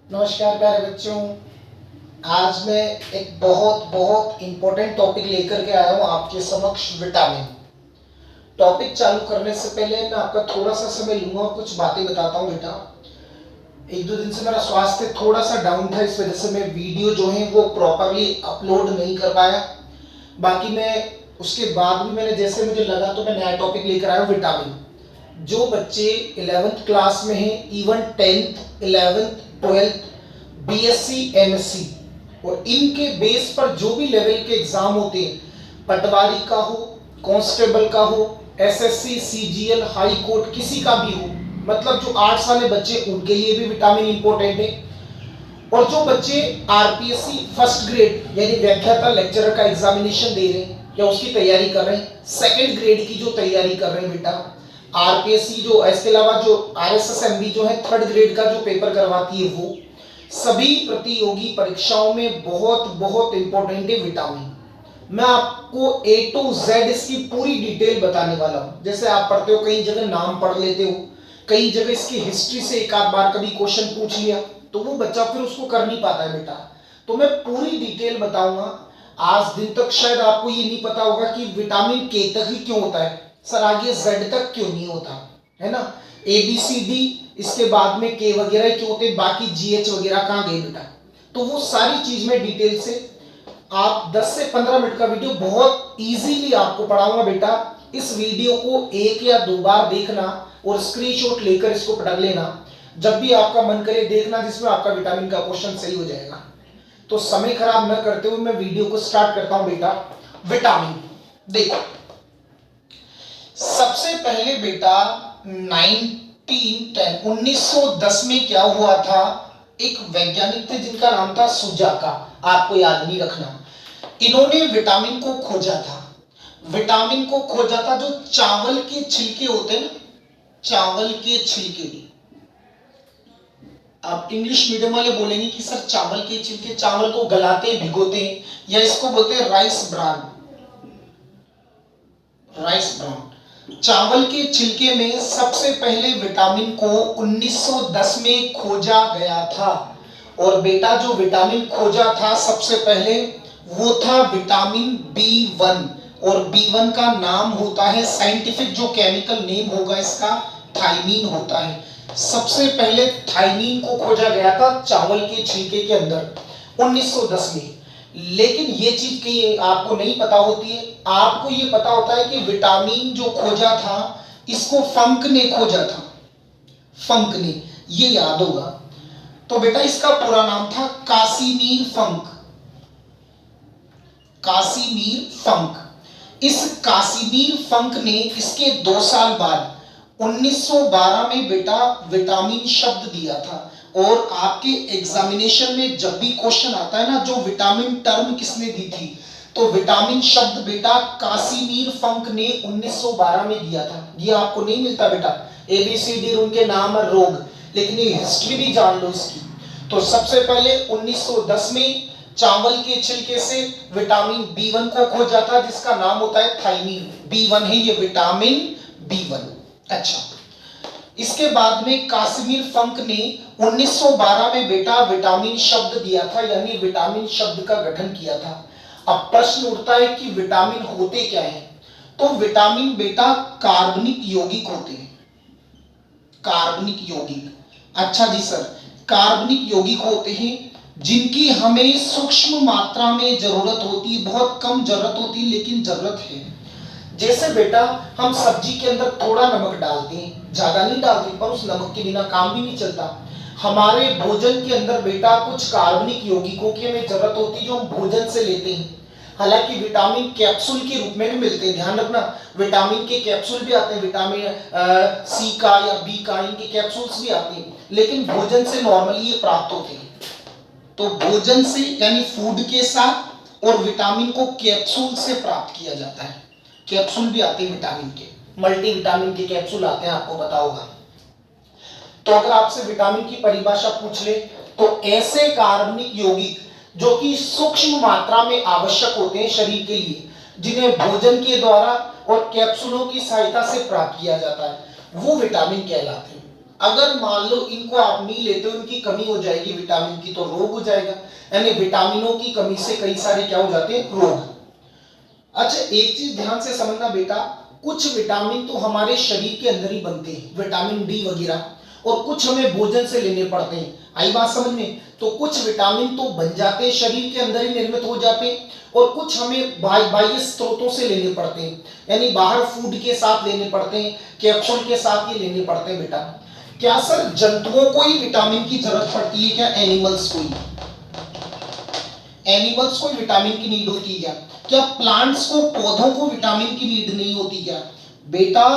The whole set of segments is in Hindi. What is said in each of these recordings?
नमस्कार प्यारे बच्चों। आज मैं एक बहुत बहुत इम्पोर्टेंट टॉपिक लेकर के आया हूँ आपके समक्ष, विटामिन। टॉपिक चालू करने से पहले मैं आपका थोड़ा सा समय लूंगा और कुछ बातें बताता हूँ। बेटा, एक दो दिन से मेरा स्वास्थ्य थोड़ा सा डाउन था, इस वजह से मैं वीडियो जो है वो प्रॉपरली अपलोड नहीं कर पाया। बाकी मैं उसके बाद भी मैंने जैसे मुझे लगा तो मैं नया टॉपिक लेकर आया हूँ, विटामिन। जो बच्चे 11th क्लास में हैं, even 10th 11th 12th BSc MSc और इनके बेस पर जो भी लेवल के एग्जाम होते हैं, पटवारी का हो, कांस्टेबल का हो, एसएससी सीजीएल हाई कोर्ट किसी का भी हो, मतलब जो आर्ट्स वाले बच्चे उनके लिए भी विटामिन इंपॉर्टेंट है। और जो बच्चे आरपीएससी फर्स्ट ग्रेड यानी व्याख्याता लेक्चरर का एग्जामिनेशन दे रहे हैं या उसकी तैयारी कर रहे हैं, सेकंड ग्रेड की जो तैयारी कर रहे हैं बेटा, आरपीएससी जो, इसके अलावा जो आरएसएसएमबी जो है थर्ड ग्रेड का जो पेपर करवाती है, वो सभी प्रतियोगी परीक्षाओं में बहुत बहुत इंपॉर्टेंट है विटामिन। मैं आपको A to Z इसकी पूरी डिटेल बताने वाला हूं। जैसे आप पढ़ते हो, कई जगह नाम पढ़ लेते हो, कई जगह इसकी हिस्ट्री से एक आध बार कभी क्वेश्चन पूछ लिया तो वो बच्चा फिर उसको कर नहीं पाता है बेटा। तो मैं पूरी डिटेल बताऊंगा। आज दिन तक शायद आपको ये नहीं पता होगा कि विटामिन के तक ही क्यों होता है सर, आगे Z तक क्यों नहीं होता है ना। ABCD, इसके बाद में के वगैरह क्यों होते, बाकी GH वगैरह कहाँ गए बेटा। तो वो सारी चीज में डिटेल से आप 10 से 15 मिनट का वीडियो बहुत इजीली आपको पढ़ाऊंगा बेटा। इस वीडियो को एक या दो बार देखना और स्क्रीनशॉट लेकर इसको पढ़ लेना, जब भी आपका मन करे देखना, जिसमें आपका विटामिन का क्वेश्चन सही हो जाएगा। तो समय खराब न करते हुए मैं वीडियो को स्टार्ट करता हूं बेटा। विटामिन देखो, सबसे पहले बेटा 1910 में क्या हुआ था, एक वैज्ञानिक थे जिनका नाम था सुजाका, आपको याद नहीं रखना। इन्होंने विटामिन को खोजा था। विटामिन को खोजा था जो चावल के छिलके होते हैं ना, चावल के छिलके। आप इंग्लिश मीडियम वाले बोलेंगे कि सर चावल के छिलके, चावल को गलाते हैं, भिगोते हैं, या इसको बोलते हैं राइस ब्रान। राइस ब्रान चावल के छिलके में सबसे पहले विटामिन को 1910 में खोजा गया था। और बेटा जो विटामिन खोजा था सबसे पहले वो था विटामिन B1, और B1 का नाम होता है, साइंटिफिक जो केमिकल नेम होगा इसका थायमीन होता है। सबसे पहले थायमीन को खोजा गया था चावल के छिलके के अंदर 1910 में। लेकिन ये चीज की आपको नहीं पता होती है। आपको ये पता होता है कि विटामिन जो खोजा था इसको फंक ने खोजा था, फंक ने, ये याद होगा। तो बेटा इसका पूरा नाम था कासिमीर फंक, कासिमीर फंक। इस कासिमीर फंक ने इसके 2 साल बाद 1912 में बेटा विटामिन शब्द दिया था। और आपके एग्जामिनेशन में जब भी क्वेश्चन आता है ना, जो विटामिन टर्म किसने दी थी, तो विटामिन शब्द बेटा कासिमीर फंक ने 1912 में दिया था। ये आपको नहीं मिलता बेटा, ABCD उनके नाम और रोग, लेकिन ये हिस्ट्री भी जान लो इसकी। तो सबसे पहले 1910 में चावल के छिलके से विटामिन B1 को खोजा था, जिसका नाम होता है थायमीन। B1 है ये विटामिन B1। अच्छा, इसके बाद में कासिमीर फंक ने 1912 में बेटा विटामिन शब्द दिया था, यानी विटामिन शब्द का गठन किया था। अब प्रश्न उठता है कि विटामिन होते क्या हैं। तो विटामिन बेटा कार्बनिक यौगिक होते हैं, कार्बनिक यौगिक। अच्छा जी सर, कार्बनिक यौगिक होते हैं जिनकी हमें सूक्ष्म मात्रा में जरूरत होती है, बहुत कम जरूरत होती है लेकिन जरूरत है। जैसे बेटा हम सब्जी के अंदर थोड़ा नमक डालते हैं, ज्यादा नहीं डालते, पर उस नमक के बिना काम भी नहीं चलता। हमारे भोजन के अंदर बेटा कुछ कार्बनिक यौगिकों की हमें जरूरत होती है जो हम भोजन से लेते हैं। हालांकि विटामिन कैप्सूल के रूप में भी मिलते हैं, ध्यान रखना, विटामिन के कैप्सूल भी आते हैं, विटामिन C का या B का, इनके कैप्सूल्स भी आते हैं, लेकिन भोजन से नॉर्मली ये प्राप्त होते हैं। तो भोजन से यानी फूड के साथ, और विटामिन को कैप्सूल से प्राप्त किया जाता है। कैप्सूल भी आते हैं विटामिन के, मल्टी विटामिन के कैप्सूल आते हैं, आपको पता होगा। तो अगर आपसे विटामिन की परिभाषा पूछ ले तो ऐसे कार्बनिक यौगिक जो कि सूक्ष्म मात्रा में आवश्यक होते हैं शरीर के लिए, जिन्हें भोजन के द्वारा और कैप्सूलों की सहायता से प्राप्त किया जाता है, वो विटामिन कहलाते हैं। अगर मान लो इनको आप नहीं लेते, उनकी कमी हो जाएगी विटामिन की, तो रोग हो जाएगा। यानी विटामिनों की कमी से कई सारे क्या हो जाते हैं, रोग। अच्छा, एक चीज ध्यान से समझना बेटा, कुछ विटामिन तो हमारे शरीर के अंदर ही बनते हैं, विटामिन डी वगैरह, और कुछ हमें भोजन से लेने पड़ते हैं। आई बात समझ में? तो कुछ विटामिन तो बन जाते हैं, शरीर के अंदर ही निर्मित हो जाते हैं, और कुछ हमें बाह्य स्रोतों से लेने पड़ते हैं, यानी बाहर फूड के साथ लेने पड़ते हैं, कैप्सूल के साथ ये लेने पड़ते हैं बेटा। क्या सर जंतुओं को ही विटामिन की जरूरत पड़ती है क्या? एनिमल्स को ही, एनिमल्स को विटामिन की नीड होती है क्या? प्लांट्स को, पौधों को विटामिन की नीड नहीं होती क्या? बेटा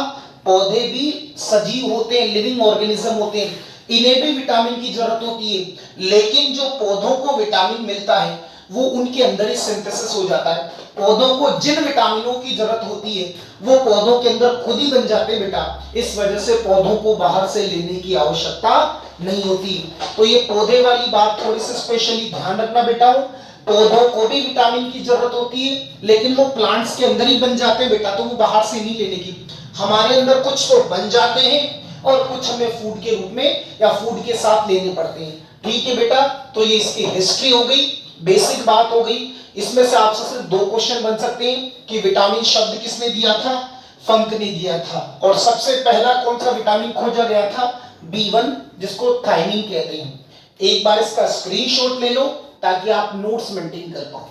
पौधे भी सजीव होते हैं, लिविंग ऑर्गेनिज्म होते हैं, इन्हें भी विटामिन की जरूरत होती है, लेकिन जो पौधों को विटामिन मिलता है वो उनके अंदर ही सिंथेसिस हो जाता है। पौधों को जिन विटामिनों की जरूरत होती है वो पौधों के अंदर खुद ही बन जाते हैं बेटा, इस वजह से पौधों को बाहर से लेने की आवश्यकता नहीं होती। तो ये पौधे वाली बात थोड़ी सी स्पेशली ध्यान रखना बेटा। पौधों को भी विटामिन की जरूरत होती है, लेकिन वो प्लांट्स के अंदर ही बन जाते हैं बेटा, तो वो बाहर से नहीं लेने की। हमारे अंदर कुछ तो बन जाते हैं और कुछ हमें फूड के रूप में या फूड के साथ लेने पड़ते हैं। ठीक है बेटा, तो ये इसकी हिस्ट्री हो गई, बेसिक बात हो गई। इसमें से आपसे सिर्फ 2 क्वेश्चन बन सकते हैं कि विटामिन शब्द किसने दिया था? फंक ने दिया था। और सबसे पहला कौन सा विटामिन खोजा गया था? B1, जिसको थायमिन कहते हैं। एक बार इसका स्क्रीनशॉट ले लो ताकि आप नोट्स मेंटेन कर पाओ।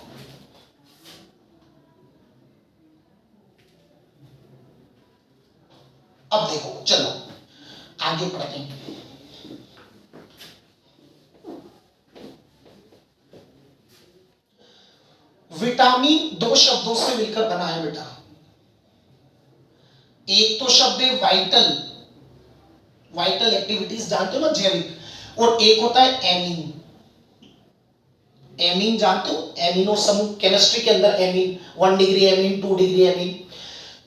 अब देखो, चलो आगे पढ़ते हैं। विटामिन 2 शब्दों से मिलकर बना है बेटा। एक तो शब्द है वाइटल, वाइटल एक्टिविटीज जानते हो ना, जैविक, और एक होता है एमीन। एमीन जानते हो? एमिनो समूह, केमिस्ट्री के अंदर amine, 1 degree amine, 2 degree amine.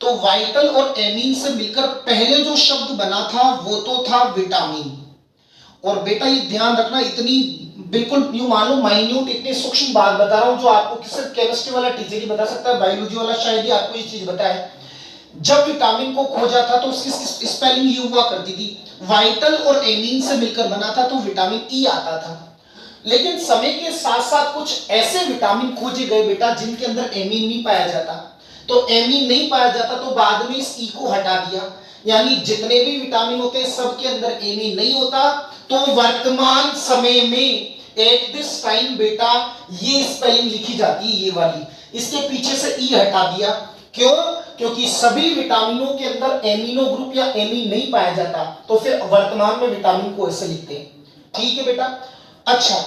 तो वाइटल और एमीन से मिलकर पहले जो शब्द बना था वो तो था विटामिन। और बेटा ये ध्यान रखना, इतनी बिल्कुल यूं मान लो माइन्यूट, इतनी सूक्ष्म बात बता रहा हूं जो आपको सिर्फ केमिस्ट्री वाला टीचर ही बता सकता है, बायोलॉजी वाला शायद ही आपको ये चीज बताए। जब विटामिन को खोजा था तो उसकी स्पेलिंग ये हुआ करती थी, वाइटल और एमीन से मिलकर बना था तो विटामिन ई आता था। लेकिन समय के साथ साथ कुछ ऐसे विटामिन खोजे गए बेटा जिनके अंदर एमीन नहीं पाया जाता, तो एमीन नहीं पाया जाता तो बाद में इस ई को हटा दिया, यानी जितने भी विटामिन होते हैं सबके अंदर एमीन नहीं होता। तो वर्तमान समय में एट दिस टाइम बेटा ये स्पेलिंग लिखी जाती है, ये वाली, इसके पीछे से ई हटा दिया। क्यों? क्योंकि सभी विटामिनों के अंदर एमिनो ग्रुप या एमीन नहीं पाया जाता, तो फिर वर्तमान में विटामिन को ऐसे लिखते हैं। ठीक है बेटा। अच्छा,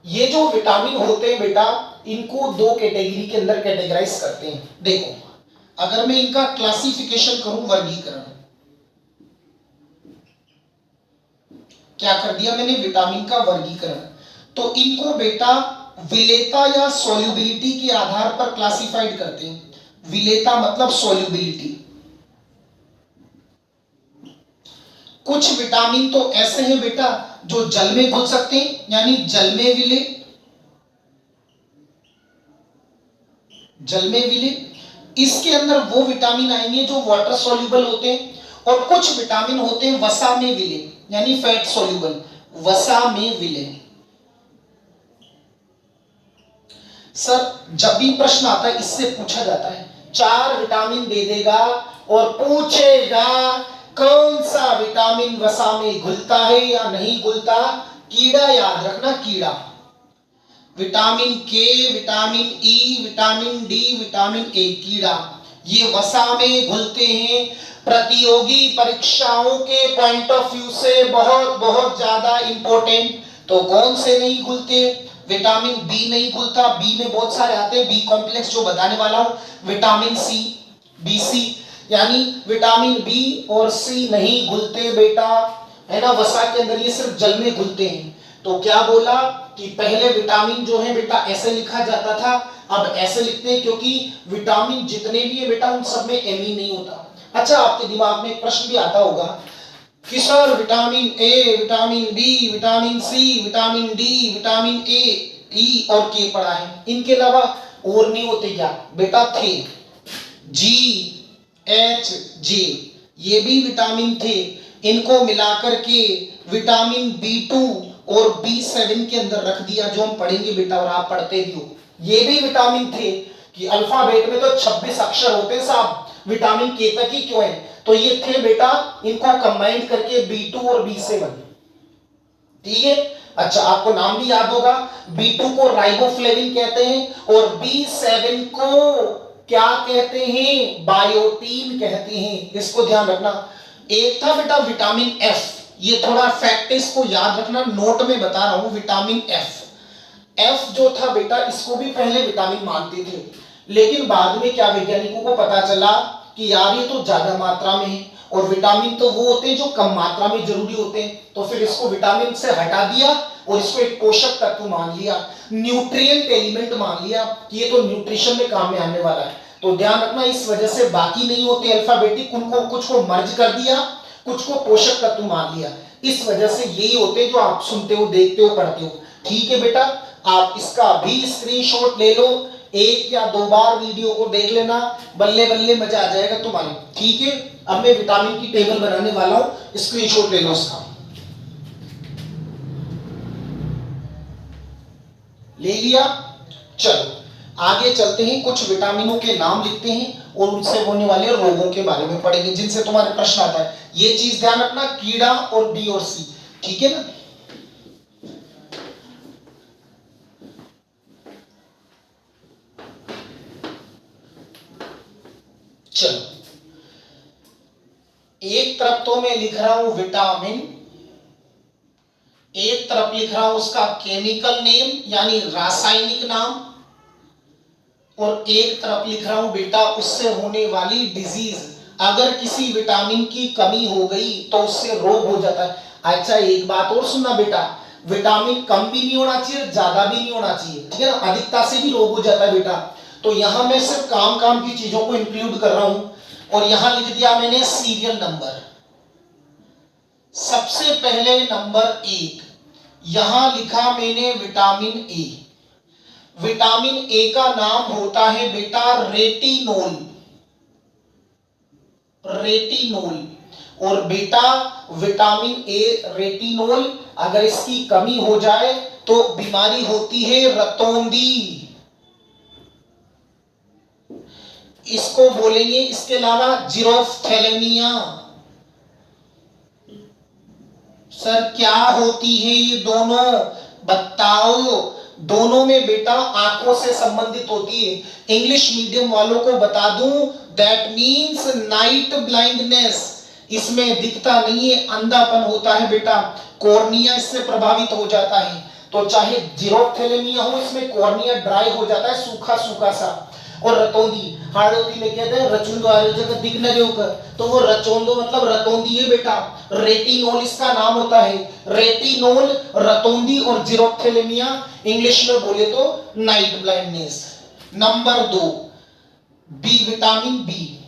ये जो विटामिन होते हैं बेटा, इनको 2 कैटेगरी के अंदर कैटेगराइज करते हैं। देखो, अगर मैं इनका क्लासिफिकेशन करूं, वर्गीकरण, क्या कर दिया मैंने? विटामिन का वर्गीकरण। तो इनको बेटा विलेयता या सोल्यूबिलिटी के आधार पर क्लासिफाइड करते हैं। विलेयता मतलब सोल्यूबिलिटी। कुछ विटामिन तो ऐसे हैं बेटा जो जल में घुल सकते हैं, यानी जल में विलेय, जल में विलेय। इसके अंदर वो विटामिन आएंगे जो वाटर सोल्यूबल होते हैं, और कुछ विटामिन होते हैं वसा में विलेय, यानी फैट सोल्यूबल, वसा में विलेय। सर जब भी प्रश्न आता है इससे पूछा जाता है, 4 विटामिन दे देगा और पूछेगा कौन सा विटामिन वसा में घुलता है या नहीं घुलता। कीड़ा याद रखना, कीड़ा, विटामिन के, vitamin E, vitamin D, vitamin ए, कीड़ा, ये वसा में घुलते हैं। प्रतियोगी परीक्षाओं के पॉइंट ऑफ व्यू से बहुत बहुत ज्यादा इंपॉर्टेंट। तो कौन से नहीं घुलते? विटामिन बी नहीं घुलता, बी में बहुत सारे आते हैं, बी कॉम्प्लेक्स जो बताने वाला हूं, विटामिन सी, बी सी, यानी विटामिन बी और सी नहीं घुलते बेटा, है ना, वसा के अंदर, ये सिर्फ जल में घुलते हैं। तो क्या बोला कि पहले विटामिन जो है बेटा ऐसे लिखा जाता था, अब ऐसे लिखते हैं क्योंकि विटामिन जितने भी है बेटा उन सब में एमीन नहीं होता। अच्छा, आपके दिमाग में एक प्रश्न भी आता होगा कि sir vitamin A, vitamin B, vitamin C, vitamin D, vitamin A, E और के पढ़ा है, इनके अलावा और नहीं होते क्या? बेटा थे, जी, एच, जे, ये भी विटामिन थे, इनको मिलाकर के विटामिन B2 और B7 के अंदर रख दिया, जो हम पढ़ेंगे बेटा और आप पढ़ते भी हो। ये भी विटामिन थे कि अल्फाबेट में तो 26 अक्षर होते हैं साहब, विटामिन के तक ही क्यों है, तो ये थे बेटा, इनको कंबाइन करके B2 और B7, ठीक है। अच्छा, आपको नाम भी याद होगा, B2 को राइबोफ्लेविन कहते हैं और B7 को क्या कहते हैं, बायोटीन कहते हैं, इसको ध्यान रखना। एक था बेटा विटामिन F, ये थोड़ा फैक्ट इसको याद रखना, नोट में बता रहा हूं, विटामिन F जो था बेटा, इसको भी पहले विटामिन मानते थे, लेकिन बाद में क्या वैज्ञानिकों को पता चला कि यार ये तो ज्यादा मात्रा में है, और विटामिन तो वो होते हैं जो कम मात्रा में जरूरी होते हैं, तो फिर इसको विटामिन से हटा दिया और इसको एक पोषक तत्व मान लिया, न्यूट्रिएंट एलिमेंट मान लिया कि ये तो न्यूट्रिशन में काम में आने वाला है। तो ध्यान रखना, इस वजह से बाकी नहीं होते अल्फाबेटिक, उनको कुछ को मर्ज कर दिया, कुछ को पोषक तत्व मान लिया, इस वजह से यही होते जो आप सुनते हो, देखते हो, पढ़ते हो। ठीक है बेटा, आप इसका भी स्क्रीनशॉट ले लो, एक या दो बार वीडियो को देख लेना, बल्ले बल्ले मजा आ जाएगा तुम्हारे। ठीक है, अब मैं विटामिन की टेबल बनाने वाला हूं, स्क्रीनशॉट ले लो उसका। ले लिया? चलो आगे चलते हैं, कुछ विटामिनों के नाम लिखते हैं और उनसे होने वाले रोगों के बारे में पढ़ेंगे जिनसे तुम्हारे प्रश्न आता है। ये चीज ध्यान रखना, कीड़ा और बी और सी, ठीक है ना। चलो, एक तरफ तो मैं लिख रहा हूं विटामिन, एक तरफ लिख रहा हूं उसका केमिकल नेम यानी रासायनिक नाम, और एक तरफ लिख रहा हूं बेटा उससे होने वाली डिजीज। अगर किसी विटामिन की कमी हो गई तो उससे रोग हो जाता है। अच्छा, एक बात और सुनना बेटा, विटामिन कम भी नहीं होना चाहिए, ज्यादा भी नहीं होना चाहिए, ठीक है ना, अधिकता से भी रोग हो जाता है बेटा। तो यहां मैं सिर्फ काम काम की चीजों को इंक्लूड कर रहा हूं, और यहां लिख दिया मैंने सीरियल नंबर। सबसे पहले नंबर 1, यहां लिखा मैंने विटामिन ए। विटामिन ए का नाम होता है बेटा रेटिनोल, रेटिनोल। और बेटा विटामिन ए रेटिनोल, अगर इसकी कमी हो जाए तो बीमारी होती है रतौंधी, इसको बोलेंगे। इसके अलावा जीरोफ्थैलेमिया। सर क्या होती है ये दोनों, बताओ। दोनों में बेटा आंखों से संबंधित होती है। इंग्लिश मीडियम वालों को बता दूं, दैट मीन्स नाइट ब्लाइंडनेस। इसमें दिखता नहीं है, अंधापन होता है बेटा, कॉर्निया इससे प्रभावित हो जाता है। तो चाहे जीरोफ्थैलेमिया हो, इसमें कॉर्निया ड्राई हो जाता है, सूखा सूखा सा। और रतौंधी, हाड़ोती में कहते हैं रचुंदो वाली जगह दिख न जो, तो वो रचोंदो मतलब रतौंधी है बेटा। रेटिनोल इसका नाम होता है, रेटिनोल, रतौंधी और जीरोफ्थैलेमिया, इंग्लिश में बोले तो night blindness. Number 2, B, vitamin B.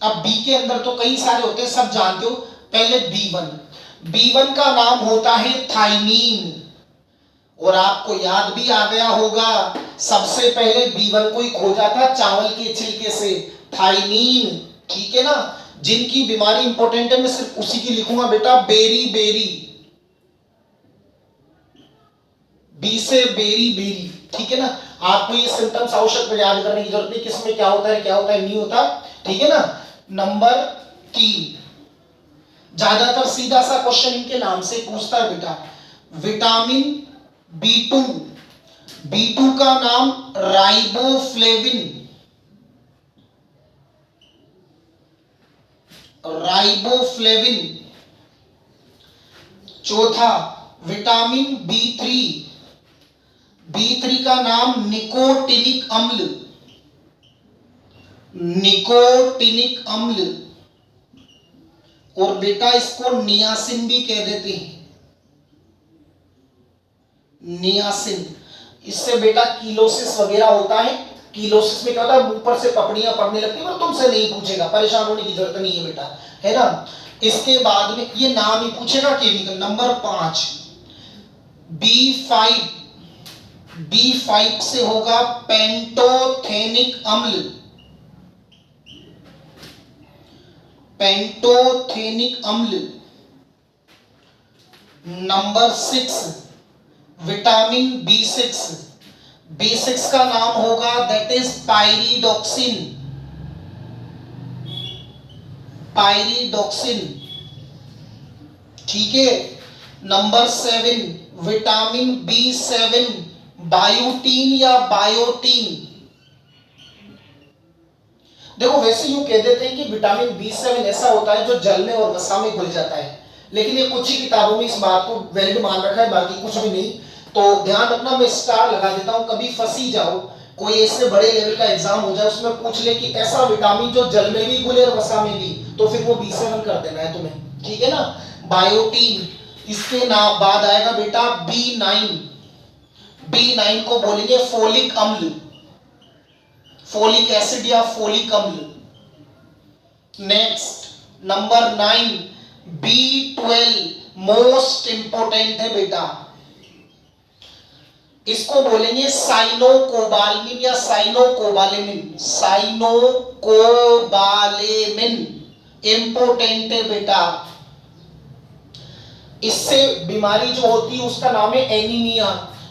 अब बी के अंदर तो कई सारे होते हैं, सब जानते हो। पहले B1, B1 का नाम होता है थायमीन, और आपको याद भी आ गया होगा, सबसे पहले B1 को ही खोजा था चावल के छिलके से, थायमीन, ठीक है ना। जिनकी बीमारी इंपॉर्टेंट है मैं सिर्फ उसी की लिखूंगा बेटा, बेरी बेरी, बी से बेरी बेरी, ठीक है ना। आपको ये सिम्टम्स आवश्यक याद करने की जरूरत नहीं, किसमें क्या होता है, क्या होता है, नहीं होता, ठीक है ना। नंबर 3, ज्यादातर सीधा सा क्वेश्चन इनके नाम से पूछता है बेटा, विटामिन B2, B2 का नाम राइबोफ्लेविन, राइबोफ्लेविन। चौथा विटामिन B3, B3 का नाम निकोटिनिक अम्ल, निकोटिनिक अम्ल। और बेटा इसको नियासिन भी कह देते हैं, नियासिन। इससे बेटा कीलोसिस वगैरह होता है। कीलोसिस में क्या होता है, ऊपर से पपड़ियां पड़ने लगती है, पर तुमसे नहीं पूछेगा, परेशान होने की जरूरत नहीं है बेटा, है ना। इसके बाद में ये नाम ही पूछेगा केमिकल। नंबर 5, B5, B5 से होगा पेंटोथेनिक अम्ल, पेंटोथेनिक अम्ल। Number 6 vitamin B6। B6 का नाम होगा दैट इज पायरिडॉक्सिन। पायरिडॉक्सिन, ठीक है। नंबर 7 विटामिन B7 बायोटीन या बायोटीन। देखो वैसे यूं कह देते हैं कि विटामिन B7 ऐसा होता है जो जल में और वसा में घुल जाता है, लेकिन ये कुछ ही किताबों में इस बात को वैलिड मान रखा है, बाकी कुछ भी नहीं। तो ध्यान रखना, मैं स्टार लगा देता हूं, कभी फंसी जाओ, कोई ऐसे बड़े लेवल का एग्जाम हो जाए उसमें पूछ ले कि ऐसा विटामिन जो जल में भी घुले और वसा में भी, तो फिर वो B7 कर देना है तुम्हें, ठीक है ना। बायोटीन, इसके नाम बाद आएगा बेटा B9। B9 को बोलेंगे फोलिक अम्ल, फोलिक एसिड या फोलिक अम्ल। Next number 9 B12 most important है बेटा, इसको बोलेंगे साइनोकोबालामिन या साइनोकोबालामिन। साइनोकोबालामिन इंपोर्टेंट है बेटा। इससे बीमारी जो होती है उसका नाम है एनीमिया,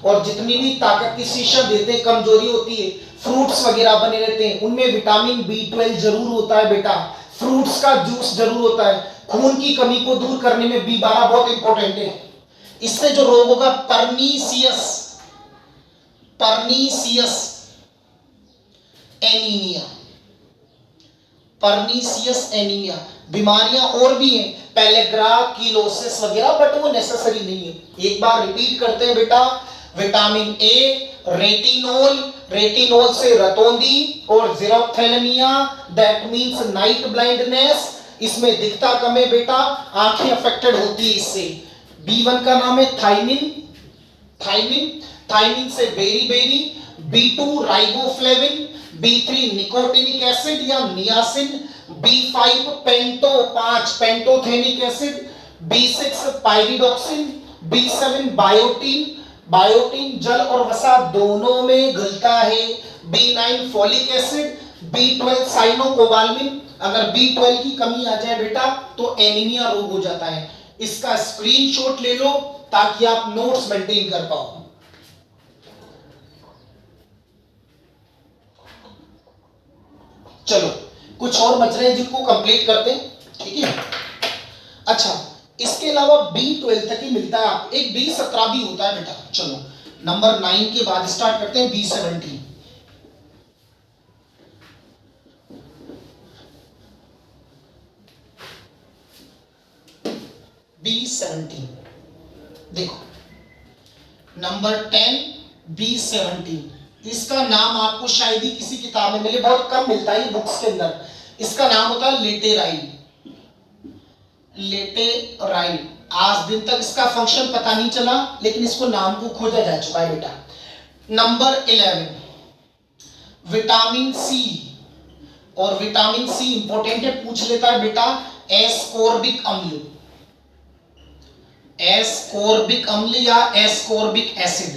और जितनी भी ताकत की शीशा देते हैं कमजोरी होती है, फ्रूट्स वगैरह बने रहते हैं उनमें विटामिन B12 जरूर होता है बेटा। फ्रूट्स का जूस जरूर होता है। खून की कमी को दूर करने में B12 बहुत इंपॉर्टेंट है। इससे जो रोग होगा pernicious, pernicious anaemia, pernicious anaemia. बीमारियां और भी हैं, पेलेग्रा कीलोसिस वगैरह, बट वो नेसेसरी नहीं है। एक बार रिपीट करते हैं बेटा, विटामिन ए रेटिनोल, रेटिनोल से रतौंधी और ज़ीरोफ्थैल्मिया दैट मींस नाइट ब्लाइंडनेस, इसमें दिखता कम है बेटा, आंखें अफेक्टेड होती है इससे। B1 का नाम है थाइमिन, थाइमिन, थाइमिन से beriberi. B2 riboflavin, B3 nicotinic acid या niacin, B5 panto 5 pantothenic acid, B6 pyridoxine, B7 biotin, biotin जल और वसा दोनों में घुलता है, B9 folic acid, B12 cyanocobalamin. अगर B12 की कमी आ जाए बेटा तो एनीमिया रोग हो जाता है। इसका स्क्रीनशॉट ले लो ताकि आप नोट्स मेंटेन कर पाओ। चलो कुछ और बच रहे हैं जिनको कंप्लीट करते हैं, ठीक है। अच्छा, इसके अलावा B12 तक ही मिलता है आपको, एक B17 भी होता है बेटा। चलो नंबर 9 के बाद स्टार्ट करते हैं B17। B17 देखो, नंबर 10 B17, इसका नाम आपको शायद ही किसी किताब में मिले, बहुत कम मिलता है ये बुक्स के अंदर। इसका नाम होता है लेटेराइल, लेटेराइल। आज दिन तक इसका फंक्शन पता नहीं चला, लेकिन इसको नाम को खोजा जा चुका है बेटा। नंबर 11 विटामिन सी, और विटामिन सी इंपॉर्टेंट है, पूछ लेता है बेटा, एस्कोर्बिक अम्ल, एस्कोर्बिक अम्ल या एस्कोर्बिक एसिड।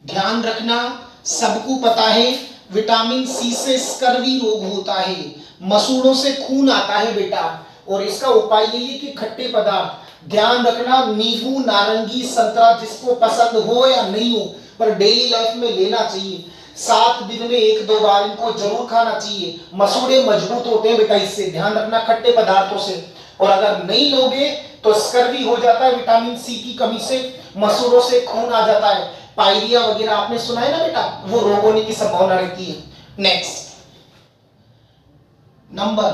ध्यान रखना, सबको पता है विटामिन सी से स्कर्वी रोग होता है, मसूड़ों से खून आता है बेटा, और इसका उपाय यही है कि खट्टे पदार्थ, ध्यान रखना, नींबू, नारंगी, संतरा, जिसको पसंद हो या नहीं हो, पर डेली लाइफ में लेना चाहिए। 7 दिन में 1-2 बार इनको जरूर खाना चाहिए। मसूड़े मजबूत होते हैं बेटा इससे, ध्यान रखना, खट्टे पदार्थों से। और अगर नहीं लोगे तो स्कर्वी हो जाता है, विटामिन सी की कमी से मसूड़ों से खून आ जाता है, पायरिया वगैरह आपने सुना है ना बेटा, वो रोग होने की संभावना रहती है। Next number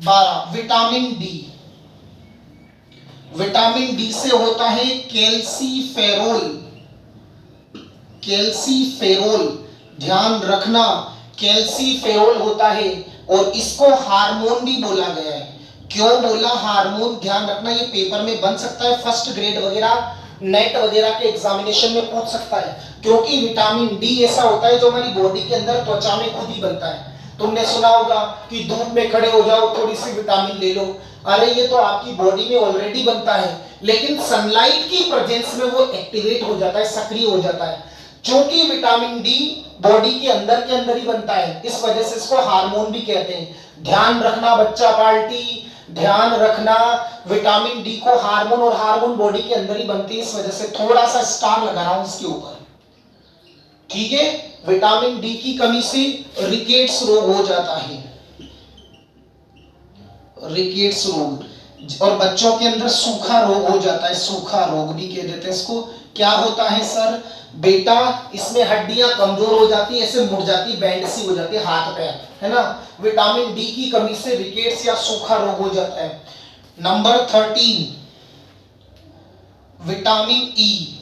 12 vitamin D. Vitamin D से होता है कैल्सीफेरोल, कैल्सीफेरोल, ध्यान रखना, कैल्सीफेरोल होता है, और इसको हार्मोन भी बोला गया है। क्यों बोला हार्मोन, ध्यान रखना, ये पेपर में बन सकता है, फर्स्ट ग्रेड वगैरह, नेट वगैरह के एग्जामिनेशन में पूछ सकता है। क्योंकि विटामिन डी ऐसा होता है जो हमारी बॉडी के अंदर त्वचा में खुद ही बनता है। तुमने सुना होगा कि धूप में खड़े हो जाओ, थोड़ी सी विटामिन ले लो, अरे ये तो आपकी बॉडी में ऑलरेडी बनता है, लेकिन सनलाइट की प्रेजेंस में वो एक्टिवेट हो जाता है, सक्रिय हो जाता है। क्योंकि विटामिन डी बॉडी के अंदर ही बनता है, इस वजह से इसको हार्मोन भी कहते हैं। ध्यान रखना बच्चा पार्टी, ध्यान रखना विटामिन डी को हार्मोन और हार्मोन बॉडी के अंदर ही बनती है, इस वजह से थोड़ा सा स्टार लगा रहा हूं इसके ऊपर, ठीक है। विटामिन डी की कमी से रिकेट्स रोग हो जाता है, रिकेट्स रोग, और बच्चों के अंदर सूखा रोग हो जाता है, सूखा रोग भी कह देते हैं इसको। क्या होता है सर? बेटा इसमें हड्डियां कमजोर हो जाती है, ऐसे मुड़ जाती है, बैंड सी हो जाती है हाथ पैर, है ना। विटामिन डी की कमी से रिकेट्स या सूखा रोग हो जाता है। Number 13 vitamin E.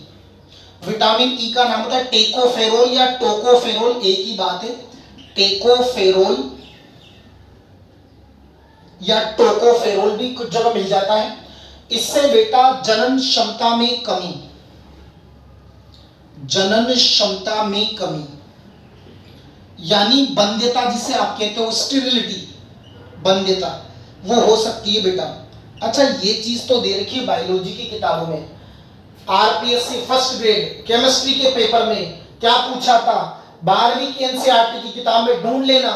Vitamin E का नाम होता है टेकोफेरोल या टोकोफेरोल, एक ही बात है, टेकोफेरोल या टोकोफेरोल भी कुछ जगह मिल जाता है। इससे बेटा जनन क्षमता में कमी, जनन क्षमता में कमी यानी बंध्यता जिसे आप कहते हो, स्टेरिलिटी, बंध्यता, वो हो सकती है बेटा। अच्छा ये चीज तो दे रखी है बायोलॉजी की किताबों में, आरपीएससी फर्स्ट ग्रेड केमिस्ट्री के पेपर में क्या पूछा था, 12वीं की एनसीईआरटी की किताब में ढूंढ लेना।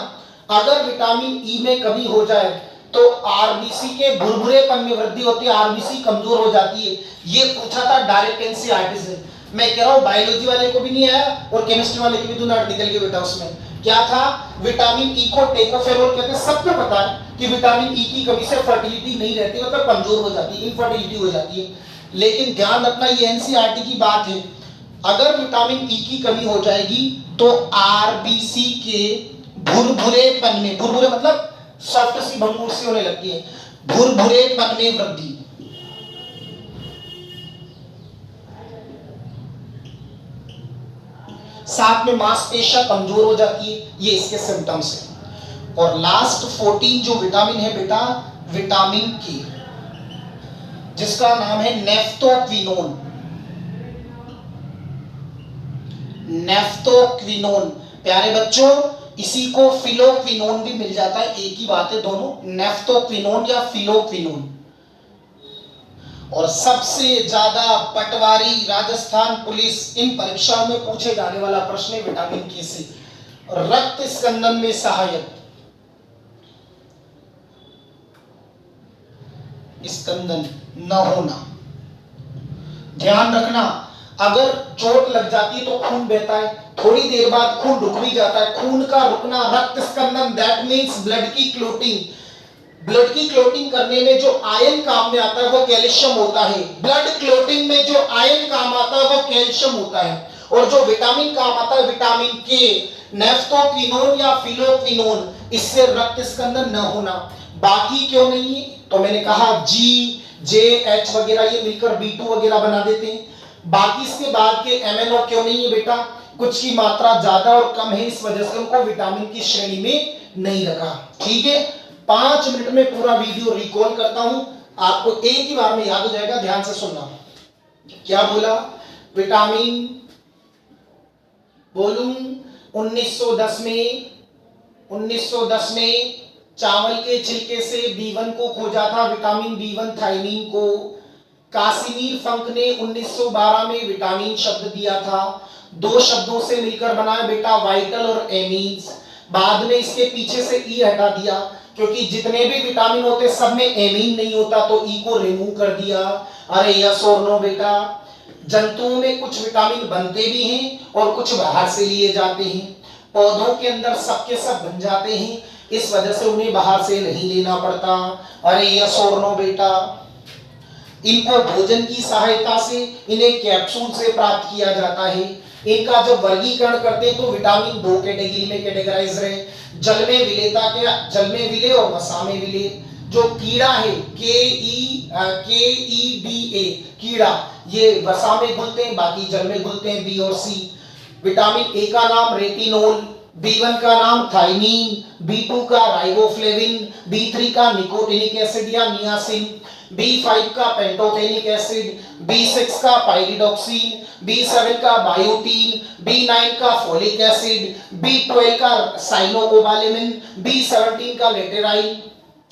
अगर विटामिन ई में कमी हो जाए तो आरबीसी के भुरभुरेपन में वृद्धि होती है, आरबीसी कमजोर हो जाती है। ये पूछा था डायरेक्ट एनसीईआरटी से। मैं कह रहा हूं बायोलॉजी वाले को भी नहीं आया और केमिस्ट्री वाले की भी दूना निकल के बेटा। उसमें क्या था? विटामिन ई को टेकोफेरोल कहते हैं। सबको पता है कि विटामिन ई की कमी से फर्टिलिटी नहीं रहती, मतलब कमजोर हो जाती है, इनफर्टिलिटी हो जाती है। लेकिन ध्यान रखना ये एनसीईआरटी की बात है, अगर विटामिन ई की कमी हो जाएगी तो आरबीसी के भुरभुरेपन में, भुरभुरे मतलब सॉफ्ट सी भंगुर सी होने लगती है, भुरभुरेपन में वृद्धि, साथ में मांसपेशियां कमजोर हो जाती है, ये इसके सिम्टम्स हैं। और लास्ट 14 जो विटामिन है बेटा, विटामिन के, जिसका नाम है नेफ्थोक्विनोन। नेफ्थोक्विनोन प्यारे बच्चों, इसी को फिलोक्विनोन भी मिल जाता है, एक ही बात है दोनों, नेफ्थोक्विनोन या फिलोक्विनोन। और सबसे ज्यादा पटवारी, राजस्थान पुलिस, इन परीक्षाओं में पूछे जाने वाला प्रश्न है विटामिन के से, रक्त स्कंदन में सहायक, स्कंदन न होना। ध्यान रखना, अगर चोट लग जाती है तो खून बहता है, थोड़ी देर बाद खून रुक भी जाता है। खून का रुकना, रक्त स्कंदन, दैट मींस ब्लड की क्लोटिंग। ब्लड की क्लोटिंग करने में जो आयन काम में आता है वो कैल्शियम होता है। ब्लड क्लोटिंग में जो आयन काम आता है वो कैल्शियम होता है। और जो विटामिन काम आता है विटामिन के, नेफ्थोक्विनोन या फिलोक्विनोन, इससे रक्त स्कंदन न होना। बाकी क्यों नहीं है? तो मैंने कहा जी, जे, एच वगैरह ये मिलकर B2 वगैरह बना देते हैं। बाकी इसके बाद के एमएनओ क्यों नहीं है बेटा? कुछ की मात्रा ज्यादा और कम है, इस वजह से उनको विटामिन की श्रेणी में नहीं रखा। ठीक है, 5 मिनट में पूरा वीडियो रिकॉल करता हूं, आपको एक ही बार में याद हो जाएगा, ध्यान से सुनना। क्या बोला? विटामिन बोलूं 1910 में चावल के छिलके से B1 को खोजा था, विटामिन B1 थायमीन को। कासिमीर फंक ने 1912 में विटामिन शब्द दिया था, 2 शब्दों से मिलकर बनाया बेटा, वाइटल और एमीन्स। बाद में इसके पीछे से ई हटा दिया, क्योंकि जितने भी विटामिन होते सब में एमीन नहीं होता, तो ई को रिमूव कर दिया। अरे यस और नो बेटा? जंतुओं में कुछ विटामिन बनते भी हैं और कुछ बाहर से लिए जाते हैं। पौधों के अंदर सबके सब बन जाते हैं, इस वजह से उन्हें बाहर से नहीं लेना पड़ता। अरे यस और नो बेटा? इनको भोजन की सहायता से, इन्हें कैप्सूल से प्राप्त किया जाता है। इनका जब वर्गीकरण करते हैं तो विटामिन 2 कैटेगरी में कैटेगराइज रहे, जल में विलेता के, जल में विले और वसा में विले। जो कीड़ा है KEDA कीड़ा, ये वसा में घुलते हैं, बाकी जल में घुलते हैं, B और C। विटामिन ए का नाम रेटिनोल, B1 का नाम थायमीन, B2 का राइबोफ्लेविन, B3 का निकोटिनिक एसिड या नियासिन, B5 का पेंटोथेनिक एसिड, B6 का पाइरिडॉक्सिन, B7 का बायोटीन, B9 का फोलिक एसिड, B12 का साइनोकोबालेमिन, B17 का लेटेराइन।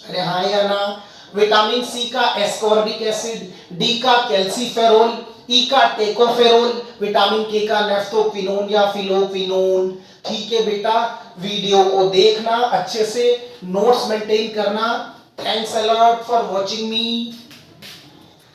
अरे हाँ या ना? विटामिन सी का एस्कॉर्बिक एसिड, डी का कैल्सीफेरोल, ई का टेकोफेरोल, विटामिन के का नेफ्थोक्विनोन या फिलोक्विनोन। ठीक है बेटा, वीडियो को देखना अच्छे से, नोट्स मेंटेन करना, Thanks a lot for watching me.